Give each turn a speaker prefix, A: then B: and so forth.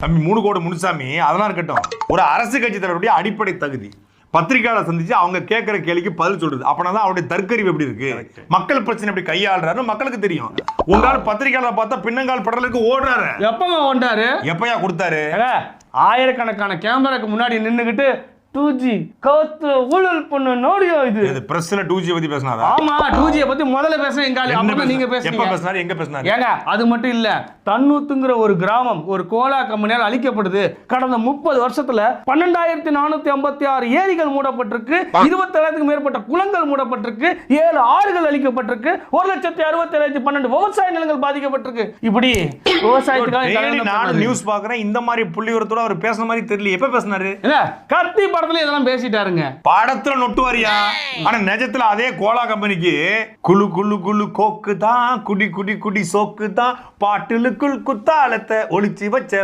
A: தம்பி 3 கோடி முனுசாமி அதெல்லாம் இருக்கட்டும். ஒரு அரசு கட்சி தலைவருடைய அடிப்படை தகுதி பத்திரிகையாளர் சந்திச்சு அவங்க கேட்கிற கேள்விக்கு பதில் சொல்றது. அப்பதான் அவருடைய தற்கறிவு எப்படி இருக்கு, மக்கள் பிரச்சனை எப்படி கையாளுறாரு மக்களுக்கு தெரியும். உங்களால பத்திரிகையாளர் பார்த்தா பின்னங்கால் படலுக்கு ஓடுறாரு.
B: எப்பங்க ஓடுறாரு?
A: எப்பயா கொடுத்தாரு?
B: ஆயிரக்கணக்கான கேமராக்கு முன்னாடி நின்னுகிட்டு 2G கவுத்து ஊழல் பண்ண நோடியோ இது
A: பிரஸ்ல 2G பத்தி பேசினாரா?
B: ஆமா 2G பத்தி முதல்ல பேசுறேன் எங்காலி. அப்புறம் நீங்க பேசுறீங்க.
A: எப்ப பேசினாரு, எங்க பேசினாரு?
B: ஏங்க அது மட்டும் இல்ல, தன்னூத்துங்கிற ஒரு கிராமம் ஒரு கோலா கம்பெனியால் அழிக்கப்படுது. கடந்த 30 வருஷத்துல 12456 ஏரிகள் மூடப்பட்டிருக்கு, 27,000க்கும் மேற்பட்ட குளங்கள் மூடப்பட்டிருக்கு, 7 ஆறுகள் அழிக்கப்பட்டிருக்கு, 1,67,12 விவசாய நிலங்கள் பாதிக்கப்பட்டிருக்கு. இப்படி விவசாயத்துக்காக
A: நான் நியூஸ் பாக்குறேன். இந்த மாதிரி புள்ளிவரத்தோட அவர் பேசுற மாதிரி தெரியல. எப்ப பேசினாரு?
B: கத்தி படத்துல இதெல்லாம் பேசிட்டாருங்க.
A: படத்துல நொட்டுவாரியா? ஆனா நிஜத்துல அதே கோலா கம்பெனிக்கு குளு குளு குளு கோக்கு தான், குடி குடி குடி சோக்கு தான், பாட்டுலுக்குள் குத்தாலத்தை ஒளிச்சு வச்ச